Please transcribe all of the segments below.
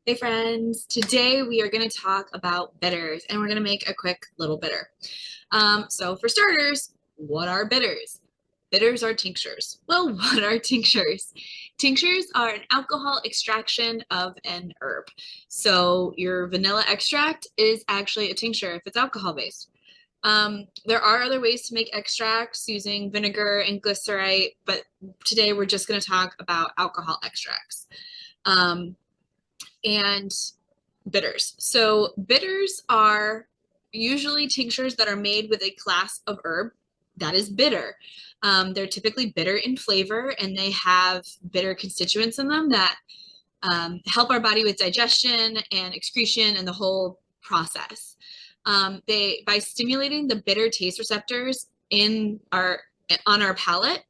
Hey friends, today we are going to talk about bitters and we're going to make a quick little bitter. So for starters, what are bitters? Bitters are tinctures. Well, what are tinctures? Tinctures are an alcohol extraction of an herb. So your vanilla extract is actually a tincture if it's alcohol based. There are other ways to make extracts using vinegar and glycerite, but today we're just going to talk about alcohol extracts. Um, and bitters. So bitters are usually tinctures that are made with a class of herb that is bitter. They're typically bitter in flavor and they have bitter constituents in them that help our body with digestion and excretion and the whole process. They by stimulating the bitter taste receptors in our on our palate,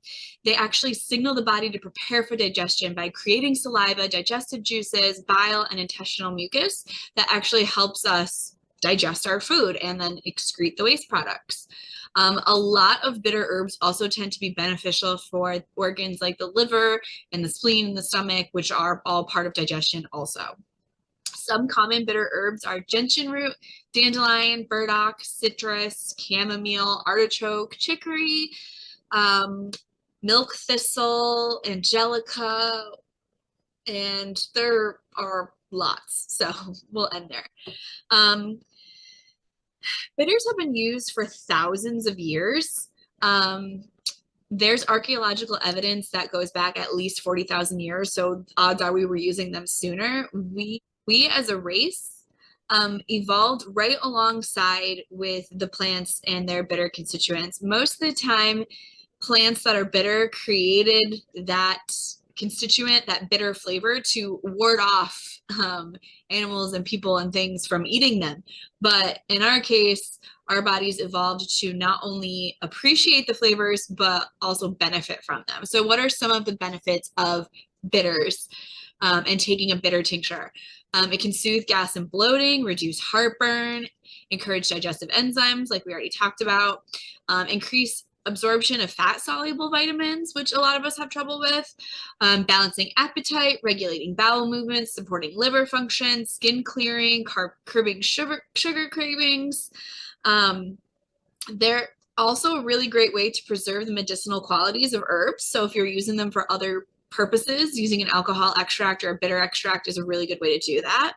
they actually signal the body to prepare for digestion by creating saliva, digestive juices, bile, and intestinal mucus that actually helps us digest our food and then excrete the waste products. A lot of bitter herbs also tend to be beneficial for organs like the liver and the spleen and the stomach, which are all part of digestion also. Some common bitter herbs are gentian root, dandelion, burdock, citrus, chamomile, artichoke, chicory, um, milk thistle, angelica, and there are lots. So we'll end there. Um, Bitters have been used for thousands of years. Um, there's archaeological evidence that goes back at least 40,000 years. So odds are we were using them sooner. We as a race evolved right alongside with the plants and their bitter constituents. Most of the time, plants that are bitter created that constituent, that bitter flavor to ward off animals and people and things from eating them. But in our case, our bodies evolved to not only appreciate the flavors, but also benefit from them. So, what are some of the benefits of bitters and taking a bitter tincture? It can soothe gas and bloating, reduce heartburn, encourage digestive enzymes, like we already talked about, increase absorption of fat soluble vitamins, which a lot of us have trouble with, balancing appetite, regulating bowel movements, supporting liver function, skin clearing, curbing sugar cravings. They're also a really great way to preserve the medicinal qualities of herbs. So if you're using them for other purposes, using an alcohol extract or a bitter extract is a really good way to do that.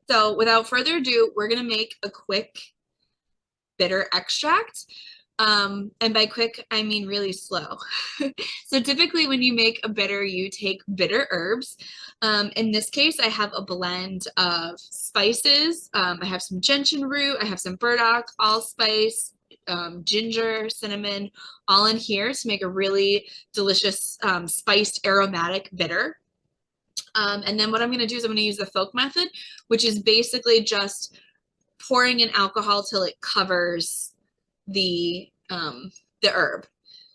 So without further ado, we're going to make a quick bitter extract. And by quick, I mean really slow. So typically when you make a bitter, you take bitter herbs. In this case, I have a blend of spices. I have some gentian root, I have some burdock, allspice, ginger, cinnamon, all in here to make a really delicious spiced aromatic bitter. And then what I'm going to do is I'm going to use the Folk method, which is basically just pouring in alcohol till it covers the herb.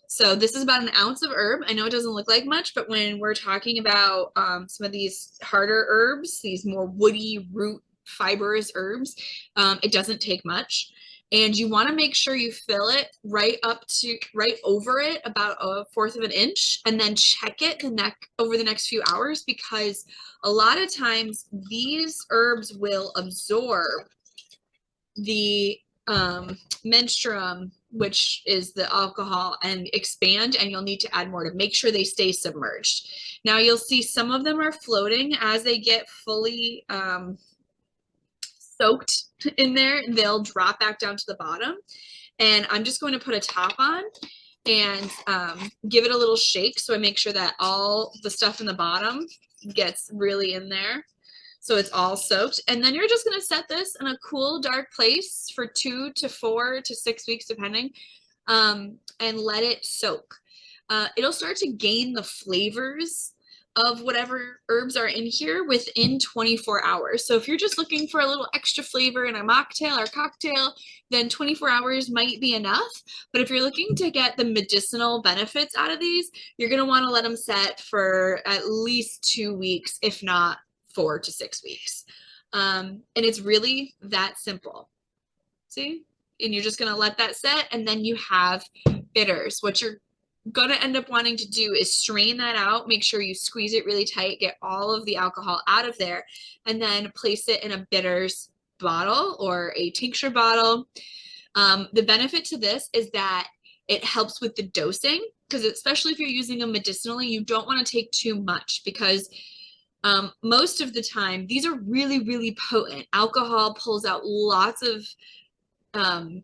So this is about an ounce of herb. I know it doesn't look like much, but when we're talking about some of these harder herbs, these more woody root fibrous herbs, it doesn't take much. And you want to make sure you fill it right over it about a fourth of an inch, and then check it over the next few hours, because a lot of times these herbs will absorb the menstruum, which is the alcohol, and expand, and you'll need to add more to make sure they stay submerged. Now you'll see some of them are floating. As they get fully soaked in there, they'll drop back down to the bottom. And I'm just going to put a top on and give it a little shake, so I make sure that all the stuff in the bottom gets really in there. So it's all soaked. And then you're just going to set this in a cool, dark place for 2 to 4 to 6 weeks, depending, and let it soak. It'll start to gain the flavors of whatever herbs are in here within 24 hours. So if you're just looking for a little extra flavor in a mocktail or cocktail, then 24 hours might be enough. But if you're looking to get the medicinal benefits out of these, you're going to want to let them set for at least 2 weeks, if not 4 to 6 weeks. And it's really that simple. See? And you're just going to let that set, and then you have bitters, which are gonna end up wanting to do is strain that out, make sure you squeeze it really tight, get all of the alcohol out of there, and then place it in a bitters bottle or a tincture bottle. The benefit to this is that it helps with the dosing, because especially if you're using them medicinally, you don't want to take too much, because most of the time these are really, really potent. Alcohol pulls out lots of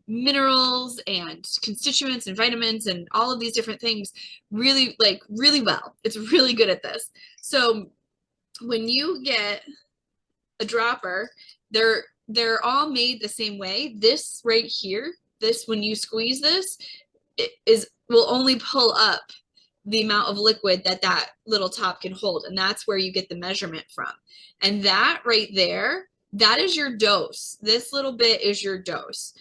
minerals and constituents and vitamins and all of these different things really, like, really well. It's really good at this. So when you get a dropper, they're all made the same way. This right here, this, when you squeeze this, it will only pull up the amount of liquid that that little top can hold, and that's where you get the measurement from. And that right there, that is your dose. This little bit is your dose.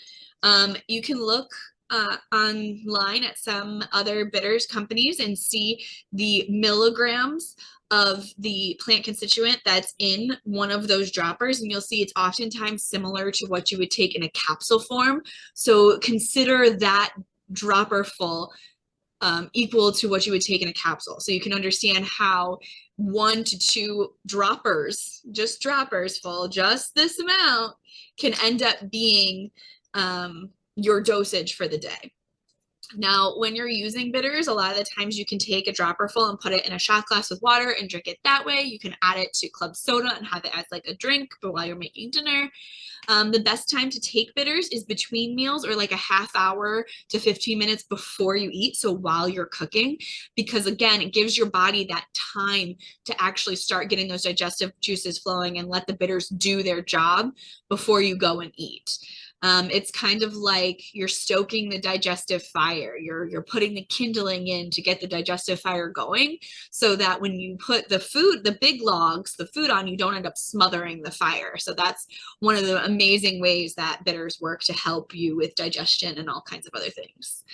You can look online at some other bitters companies and see the milligrams of the plant constituent that's in one of those droppers, and you'll see it's oftentimes similar to what you would take in a capsule form. So consider that dropper full equal to what you would take in a capsule. So you can understand how 1 to 2 droppers, just droppers full, just this amount, can end up being your dosage for the day. Now, when you're using bitters, a lot of the times you can take a dropper full and put it in a shot glass with water and drink it that way. You can add it to club soda and have it as like a drink, but while you're making dinner. The best time to take bitters is between meals, or like a half hour to 15 minutes before you eat. So while you're cooking, because again, it gives your body that time to actually start getting those digestive juices flowing and let the bitters do their job before you go and eat. It's kind of like you're stoking the digestive fire. You're putting the kindling in to get the digestive fire going, so that when you put the food, the big logs, the food on, you don't end up smothering the fire. So that's one of the amazing ways that bitters work to help you with digestion and all kinds of other things.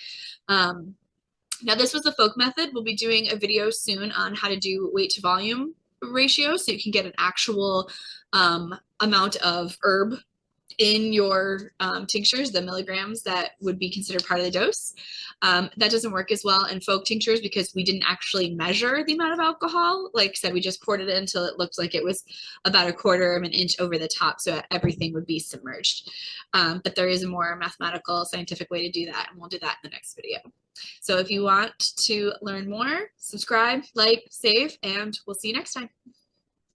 Now, this was the folk method. We'll be doing a video soon on how to do weight to volume ratio, so you can get an actual amount of herb in your tinctures, the milligrams that would be considered part of the dose. That doesn't work as well in folk tinctures because we didn't actually measure the amount of alcohol. Like I said, we just poured it in until it looked like it was about 1/4 of an inch over the top, so everything would be submerged. But there is a more mathematical, scientific way to do that, and we'll do that in the next video. So if you want to learn more, subscribe, like, save, and we'll see you next time.